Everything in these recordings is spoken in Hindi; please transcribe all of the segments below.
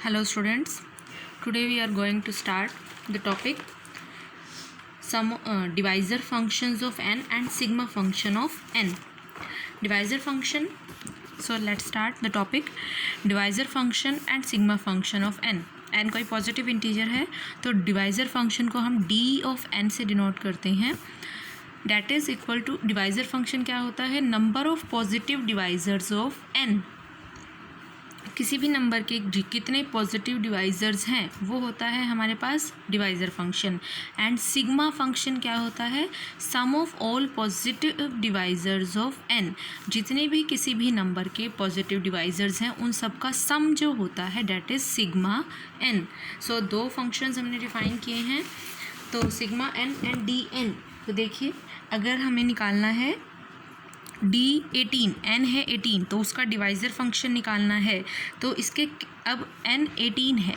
Hello students, today we are going to start the topic some divisor functions of n and sigma function of n. Divisor function, so let's start the topic divisor function and sigma function of n. n कोई पॉजिटिव इंटीजर है तो डिवाइज़र फंक्शन को हम d ऑफ n से डिनोट करते हैं. That is equal to divisor function क्या होता है, number of positive divisors of n. किसी भी नंबर के कितने पॉजिटिव डिवाइजर्स हैं वो होता है हमारे पास divisor function. And sigma function क्या होता है, sum of all positive divisors of n. जितने भी किसी भी नंबर के पॉजिटिव डिवाइजर्स हैं उन सब का सम जो होता है that is sigma n. So दो फंक्शंस हमने डिफाइन किए हैं, तो sigma n and d n. तो देखिए अगर हमें निकालना है D18, n है 18 तो उसका डिवाइज़र फंक्शन निकालना है. तो इसके अब n 18 है,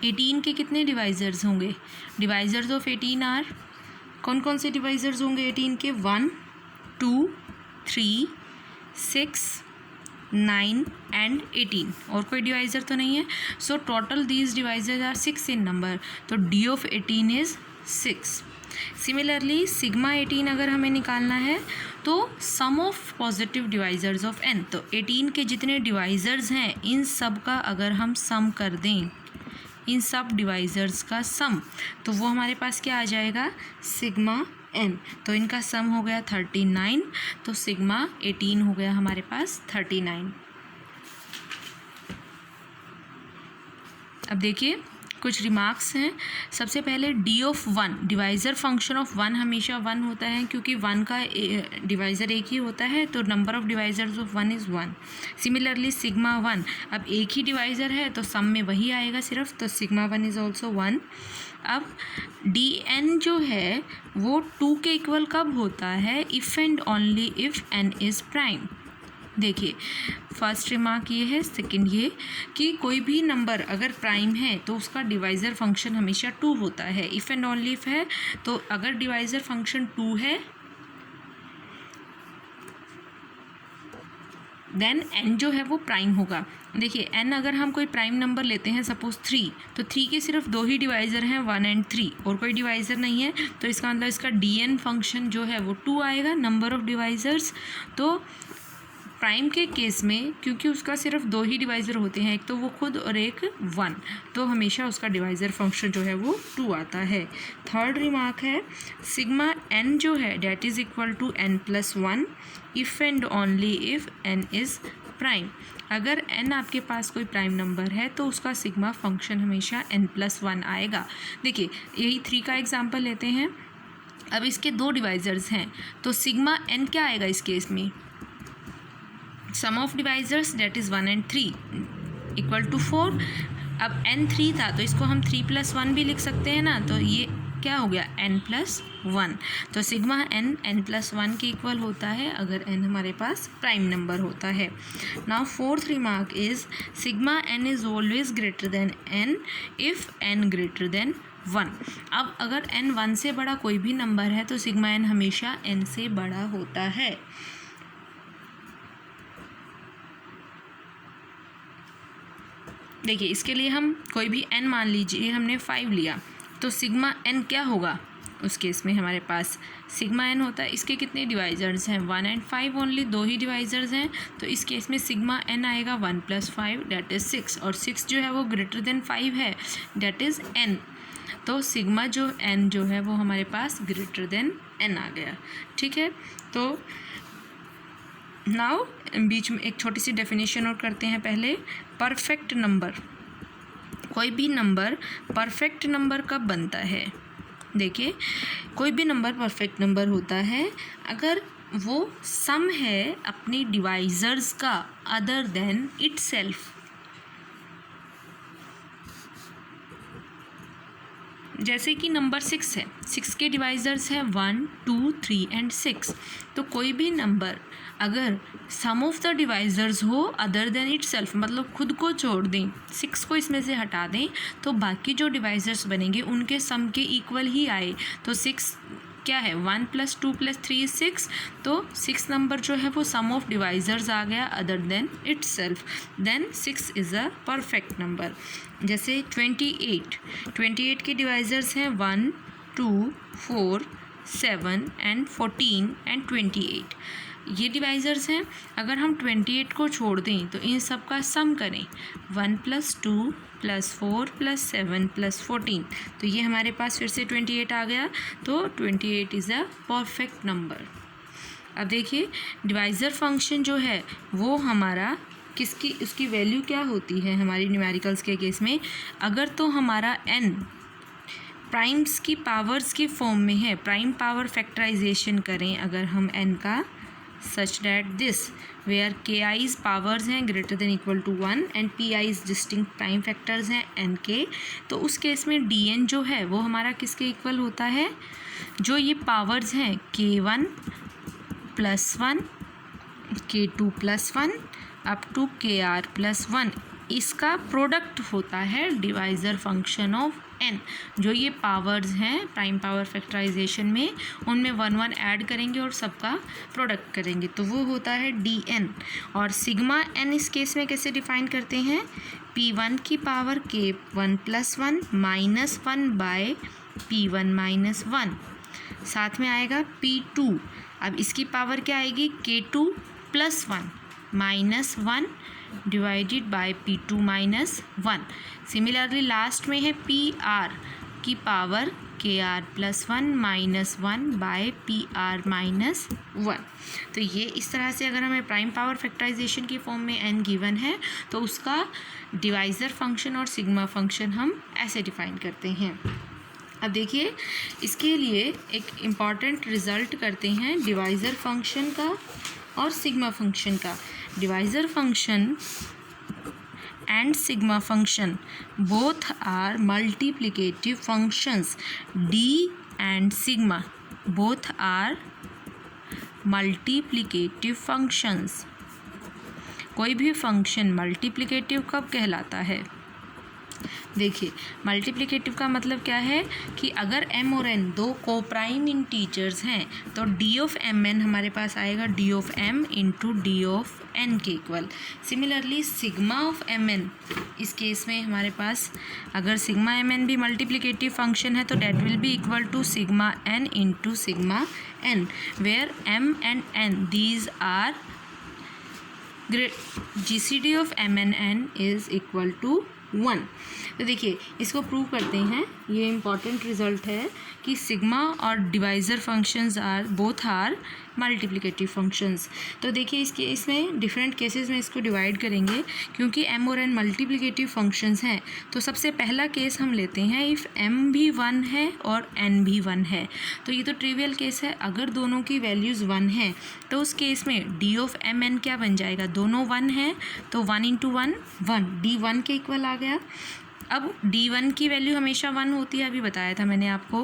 18 के कितने डिवाइज़र्स होंगे, डिवाइज़र्स ऑफ 18 आर, कौन कौन से डिवाइज़र्स होंगे 18 के, 1 2 3 6 9 एंड 18. और कोई डिवाइज़र तो नहीं है. So total these divisors are 6 in number. तो D of 18 is 6. Similarly sigma 18 अगर हमें निकालना है तो sum of positive divisors of n. तो 18 के जितने डिवाइजर्स हैं इन सब का अगर हम सम कर दें, इन सब डिवाइजर्स का सम, तो वो हमारे पास क्या आ जाएगा, सिग्मा n. तो इनका सम हो गया 39. तो सिग्मा 18 हो गया हमारे पास 39. अब देखिए कुछ रिमार्क्स हैं. सबसे पहले d of 1, divisor function of 1 हमेशा 1 होता है क्योंकि 1 का डिवाइज़र एक ही होता है, तो number of divisors of 1 is 1. Similarly sigma 1, अब एक ही डिवाइज़र है तो सम में वही आएगा सिर्फ, तो सिग्मा 1 इज़ ऑल्सो 1. अब डी एन जो है वो 2 के इक्वल कब होता है, if and only if n is prime. देखिए फर्स्ट रिमार्क ये है. सेकंड ये कि कोई भी नंबर अगर प्राइम है तो उसका डिवाइज़र फंक्शन हमेशा 2 होता है. इफ़ एंड ओनली इफ़ है तो अगर डिवाइज़र फंक्शन 2 है देन n जो है वो प्राइम होगा. देखिए n अगर हम कोई प्राइम नंबर लेते हैं सपोज़ 3, तो 3 के सिर्फ 2 ही डिवाइज़र हैं, 1 एंड 3, और कोई डिवाइज़र नहीं है. तो इसका मतलब इसका dn फंक्शन जो है वो 2 आएगा, नंबर ऑफ़ डिवाइज़र्स. तो प्राइम के केस में क्योंकि उसका सिर्फ 2 ही डिवाइज़र होते हैं, एक तो वो खुद और एक 1, तो हमेशा उसका डिवाइज़र फंक्शन जो है वो 2 आता है. थर्ड रिमार्क है सिग्मा n जो है that is equal to n plus 1 if and only if n is prime. अगर n आपके पास कोई प्राइम नंबर है तो उसका सिग्मा फंक्शन हमेशा n प्लस 1 आएगा. देखिए यही 3 का एग्जाम्पल लेते हैं. अब इसके 2 डिवाइज़र्स हैं तो सिग्मा n क्या आएगा इस केस में, sum of divisors that is 1 and 3 equal to 4. अब n 3 था तो इसको हम 3 प्लस 1 भी लिख सकते हैं ना, तो ये क्या हो गया n प्लस 1. तो सिग्मा n प्लस 1 के इक्वल होता है अगर n हमारे पास प्राइम नंबर होता है. Now fourth remark is sigma n is always greater than n if n greater than 1. अब अगर n 1 से बड़ा कोई भी नंबर है तो सिग्मा n हमेशा n से बड़ा होता है. देखिए इसके लिए हम कोई भी n मान लीजिए, हमने 5 लिया तो सिग्मा n क्या होगा, उस केस में हमारे पास सिग्मा n होता है. इसके कितने डिवाइज़र्स हैं, 1 एंड 5, ओनली 2 ही डिवाइज़र्स हैं. तो इस केस में सिग्मा n आएगा 1 प्लस 5 डैट इज़ 6, और 6 जो है वो ग्रेटर देन 5 है डैट इज़ n. तो सिग्मा जो n जो है वो हमारे पास ग्रेटर देन n आ गया. ठीक है, तो नाउ बीच में एक छोटी सी डेफिनेशन और करते हैं. पहले परफेक्ट नंबर, कोई भी नंबर परफेक्ट नंबर कब बनता है, देखिए कोई भी नंबर परफेक्ट नंबर होता है अगर वो सम है अपनी डिवाइज़र्स का अदर देन इटसेल्फ. जैसे कि नंबर 6 है, 6 के डिवाइज़र्स हैं 1 2 3 एंड 6. तो कोई भी नंबर अगर सम ऑफ द डिवाइज़र्स हो अदर देन इटसेल्फ, मतलब खुद को छोड़ दें, 6 को इसमें से हटा दें, तो बाकी जो डिवाइज़र्स बनेंगे उनके सम के इक्वल ही आए. तो 6 क्या है 1 + 2 + 3 = 6, तो 6 नंबर जो है वो सम ऑफ डिवाइजर्स आ गया other than itself, then 6 is a perfect number. जैसे 28 के डिवाइजर्स हैं 1, 2, 4, 7 एंड 14 एंड 28, ये डिवाइजर्स हैं। अगर हम 28 को छोड़ दें तो इन सब का सम करें 1 + 2 + 4 + 7 + 14, तो ये हमारे पास फिर से 28 आ गया, तो 28 इज़ अ परफेक्ट नंबर। अब देखिए डिवाइज़र फंक्शन जो है वो हमारा किसकी, उसकी वैल्यू क्या होती है हमारी न्यूमेरिकल्स के केस में। अगर तो हमारा n प्राइम्स की पावर्स की फॉर्म में है, प्राइम पावर फैक्टराइजेशन करें अगर हम n का, such that this where ki's powers हैं greater than equal to 1 and pi's distinct prime factors हैं n के, तो उस केस में dn जो है वो हमारा किसके इक्वल होता है, जो ये पावर्स हैं k1 + 1, k2 + 1 up to kr + 1, इसका प्रोडक्ट होता है डिवाइज़र फंक्शन ऑफ n। जो ये पावर्स हैं प्राइम पावर फैक्टराइजेशन में, उनमें 1 1 ऐड करेंगे और सबका प्रोडक्ट करेंगे, तो वो होता है dn। और सिग्मा n इस केस में कैसे डिफाइन करते हैं, p1 की पावर k1 + 1 -1 / p1 - 1, साथ में आएगा p2, अब इसकी पावर क्या आएगी k2 + 1 -1 divided by p2 - 1। Similarly last में है pr की पावर kr + 1 -1 / pr - 1। तो ये इस तरह से अगर हमें प्राइम पावर फैक्टराइजेशन की फॉर्म में n गिवन है तो उसका डिवाइज़र फंक्शन और सिग्मा फंक्शन हम ऐसे डिफाइन करते हैं। अब देखिए इसके लिए एक इम्पॉर्टेंट रिज़ल्ट करते हैं डिवाइज़र फंक्शन का और सिग्मा फंक्शन का। Divisor function and sigma function both are multiplicative functions. D and sigma both are multiplicative functions. कोई भी फंक्शन मल्टीप्लिकेटिव कब कहलाता है, देखिए मल्टीप्लिकेटिव का मतलब क्या है कि अगर m और n दो को प्राइम इंटीजर्स हैं तो d ऑफ mn हमारे पास आएगा d of m into d of n के equal. Similarly sigma of mn इस केस में हमारे पास अगर सिग्मा mn भी मल्टीप्लिकेटिव फंक्शन है तो that will be equal to sigma n into sigma n, where m and n these are GCD of m and n is equal to 1। तो देखिए इसको प्रूव करते हैं, ये इम्पॉर्टेंट रिजल्ट है कि सिग्मा और divisor functions both are multiplicative functions. तो देखिए इसमें डिफरेंट केसेस में इसको डिवाइड करेंगे क्योंकि m और n मल्टीप्लिकेटिव फंक्शंस हैं। तो सबसे पहला केस हम लेते हैं इफ़ m भी 1 है और n भी 1 है, तो ये तो ट्रिवियल केस है। अगर दोनों की वैल्यूज़ 1 हैं तो उस केस में d ऑफ mn क्या बन जाएगा, दोनों 1 हैं तो 1 × 1 1, d 1 के इक्वल आ गया। अब d1 की वैल्यू हमेशा 1 होती है, अभी बताया था मैंने आपको।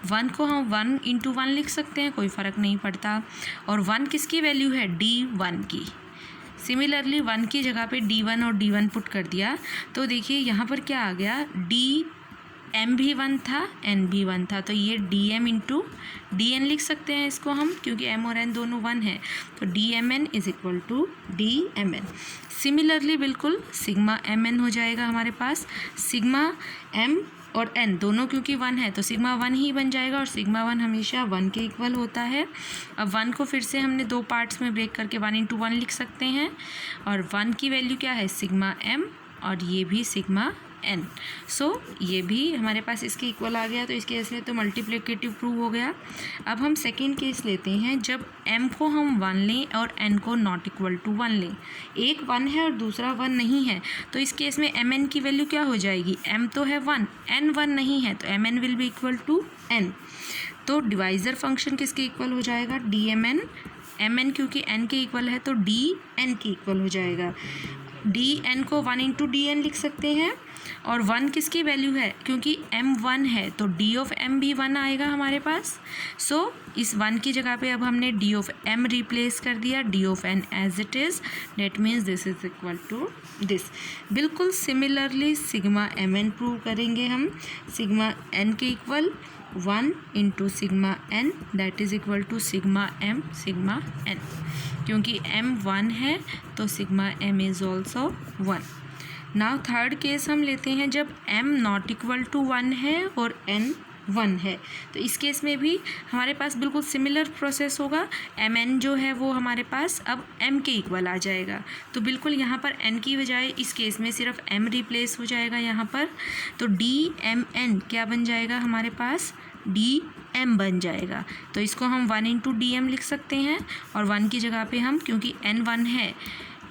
1 को हम 1 × 1 लिख सकते हैं, कोई फ़र्क नहीं पड़ता। और 1 किसकी वैल्यू है, d1 की। सिमिलरली 1 की जगह पे d1 और d1 पुट कर दिया तो देखिए यहाँ पर क्या आ गया, m भी 1 था n भी 1 था, तो ये dm इंटू dn लिख सकते हैं इसको हम, क्योंकि m और n दोनों 1 हैं, तो dmn is equal to dmn। Similarly बिल्कुल सिग्मा mn हो जाएगा हमारे पास। सिग्मा m और n दोनों क्योंकि 1 है तो सिग्मा 1 ही बन जाएगा, और सिग्मा 1 हमेशा 1 के इक्वल होता है। अब 1 को फिर से हमने दो पार्ट्स में ब्रेक करके 1 × 1 लिख सकते हैं, और 1 की वैल्यू क्या है, सिग्मा m, और ये भी सिग्मा n। सो ये भी हमारे पास इसके इक्वल आ गया, तो इस केस में तो मल्टीप्लिकेटिव प्रूव हो गया। अब हम सेकेंड केस लेते हैं जब m को हम 1 लें और n को नॉट इक्वल टू 1 लें। एक 1 है और दूसरा 1 नहीं है, तो इस केस में mn की वैल्यू क्या हो जाएगी, m तो है 1, n 1 नहीं है, तो mn will be equal to n। तो डिवाइज़र फंक्शन किसके इक्वल हो जाएगा, dmn। mn क्योंकि n के इक्वल है तो dn के इक्वल हो जाएगा। dn को 1 × dn लिख सकते हैं, और 1 किसकी वैल्यू है, क्योंकि m 1 है तो d ऑफ m भी 1 आएगा हमारे पास। सो इस 1 की जगह पे अब हमने d ऑफ m रिप्लेस कर दिया, d of n as it is, that means this is equal to this. बिल्कुल similarly sigma M N prove करेंगे हम, सिग्मा n के equal 1 into sigma n that is equal to sigma m sigma n, क्योंकि m 1 है तो sigma m is also 1। Now third case हम लेते हैं जब m नॉट इक्वल टू 1 है और n 1 है, तो इस केस में भी हमारे पास बिल्कुल सिमिलर प्रोसेस होगा। एम एन जो है वो हमारे पास अब m के इक्वल आ जाएगा, तो बिल्कुल यहाँ पर n की बजाय इस केस में सिर्फ m रिप्लेस हो जाएगा यहाँ पर, तो डी एम एन क्या बन जाएगा हमारे पास, डी एम बन जाएगा। तो इसको हम 1 इंटू डी एम लिख सकते हैं, और 1 की जगह पे हम, क्योंकि n 1 है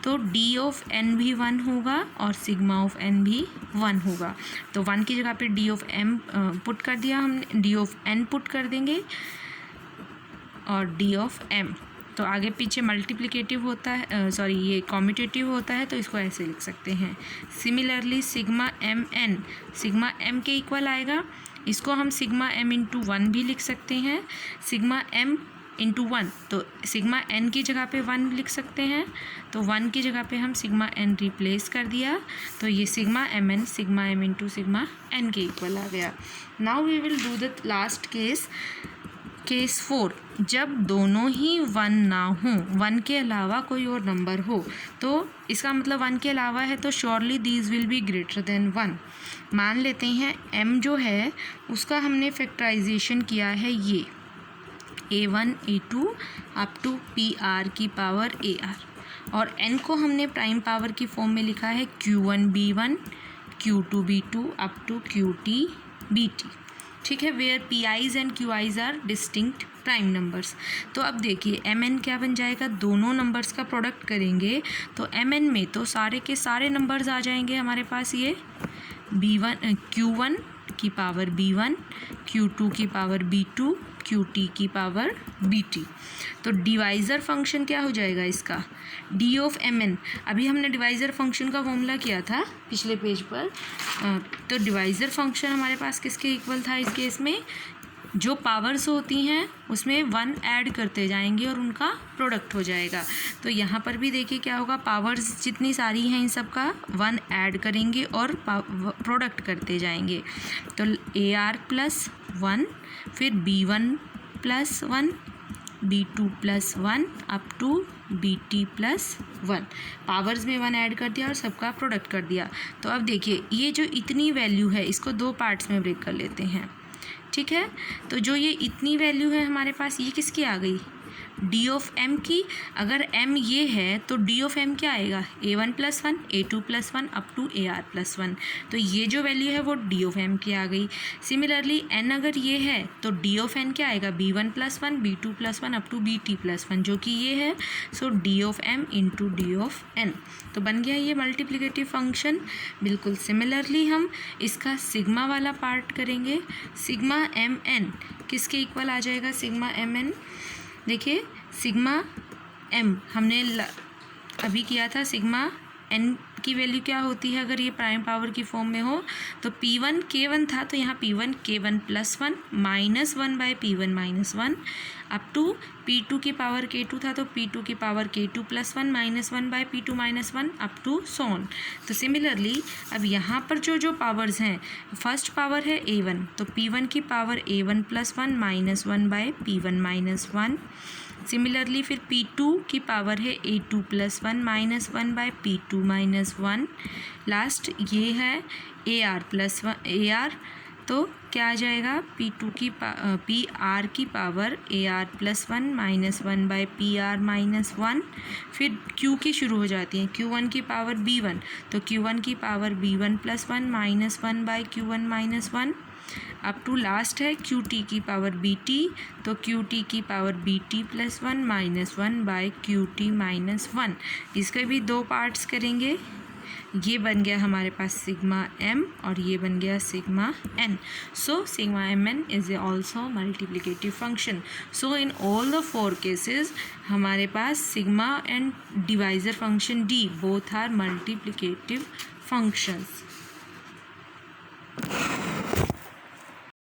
तो d ऑफ n भी 1 होगा और सिग्मा ऑफ n भी 1 होगा। तो 1 की जगह पे d ऑफ m पुट कर दिया हमने, d ऑफ n पुट कर देंगे और d ऑफ m। तो आगे पीछे मल्टीप्लिकेटिव होता है, सॉरी ये कॉम्यूटेटिव होता है, तो इसको ऐसे लिख सकते हैं। Similarly sigma M N sigma m के इक्वल आएगा, इसको हम सिग्मा m इंटू 1 भी लिख सकते हैं, सिग्मा m इंटू 1, तो सिग्मा n की जगह पे 1 लिख सकते हैं, तो 1 की जगह पे हम सिग्मा n रिप्लेस कर दिया, तो ये sigma M N sigma m into sigma n के इक्वल आ गया। Now we will do the last case, case 4, जब दोनों ही 1 ना हो, 1 के अलावा कोई और नंबर हो, तो इसका मतलब 1 के अलावा है तो surely these will be greater than 1। मान लेते हैं m जो है उसका हमने फैक्टराइजेशन किया है ये a1 a2 up to pr की पावर ar, और n को हमने प्राइम पावर की फॉर्म में लिखा है q1 b1 q2 b2 up to qt bt, ठीक है, where pi's and qi's are distinct prime numbers. तो अब देखिए mn क्या बन जाएगा, दोनों नंबर्स का प्रोडक्ट करेंगे तो mn में तो सारे के सारे नंबर्स आ जाएंगे हमारे पास, ये b1 q1 की पावर b1 q2 की पावर b2 qt की पावर bt। तो डिवाइज़र फंक्शन क्या हो जाएगा इसका, d ऑफ mn। अभी हमने डिवाइज़र फंक्शन का फॉर्मूला किया था पिछले पेज पर, तो डिवाइज़र फंक्शन हमारे पास किसके इक्वल था इस केस में, जो पावर्स होती हैं उसमें 1 ऐड करते जाएंगे और उनका प्रोडक्ट हो जाएगा। तो यहाँ पर भी देखिए क्या होगा, पावर्स जितनी सारी हैं इन सब का 1 ऐड करेंगे और प्रोडक्ट करते जाएंगे। तो AR प्लस 1, फिर B1 plus 1, B2 plus 1 up to BT plus 1, powers में 1 ऐड कर दिया और सबका प्रोडक्ट कर दिया। तो अब देखिए ये जो इतनी वैल्यू है इसको 2 पार्ट्स में ब्रेक कर लेते हैं, ठीक है। तो जो ये इतनी वैल्यू है हमारे पास, ये किसकी आ गई, d ऑफ m की। अगर m ये है तो d ऑफ m क्या आएगा, a1 plus 1 a2 plus 1 up to ar plus 1, तो ये जो वैल्यू है वो d ऑफ m की आ गई। सिमिलरली n अगर ये है तो d ऑफ n क्या आएगा, b1 plus 1 b2 plus 1 up to bt plus 1, जो कि ये है। So d of m into d of n, तो बन गया ये मल्टीप्लिकेटिव फंक्शन। बिल्कुल सिमिलरली हम इसका सिग्मा वाला पार्ट करेंगे, सिग्मा एम एन किसके इक्वल आ जाएगा, सिग्मा एम एन, देखिए सिग्मा m हमने अभी किया था, सिग्मा n की वैल्यू क्या होती है अगर ये प्राइम पावर की फॉर्म में हो, तो P1 K1 था तो यहाँ P1 K1 plus 1 minus 1 by P1 minus 1 up to P2 की पावर K2 था तो P2 की power K2 plus 1 minus 1 by P2 minus 1 up to so on. तो सिमिलरली अब यहाँ पर जो पावर्स हैं, फर्स्ट पावर है A1 तो P1 की power A1 plus 1 minus 1 by P1 minus 1। Similarly फिर P2 की पावर है A2 plus 1 minus 1 by P2 minus 1। Last ये है AR प्लस 1 AR, तो क्या आ जाएगा, P2 की PR की power AR plus 1 minus 1 by PR minus 1। फिर Q की शुरू हो जाती हैं, Q1 की पावर B1 तो Q1 की power B1 plus 1 minus 1 by Q1 minus 1 up to last है QT की पावर BT तो QT की power BT plus 1 minus 1 by QT minus 1। इसके भी 2 पार्ट्स करेंगे, ये बन गया हमारे पास सिग्मा m और ये बन गया sigma n। So sigma mn is also multiplicative function. So in all the 4 cases हमारे पास sigma and divisor function d both are multiplicative functions।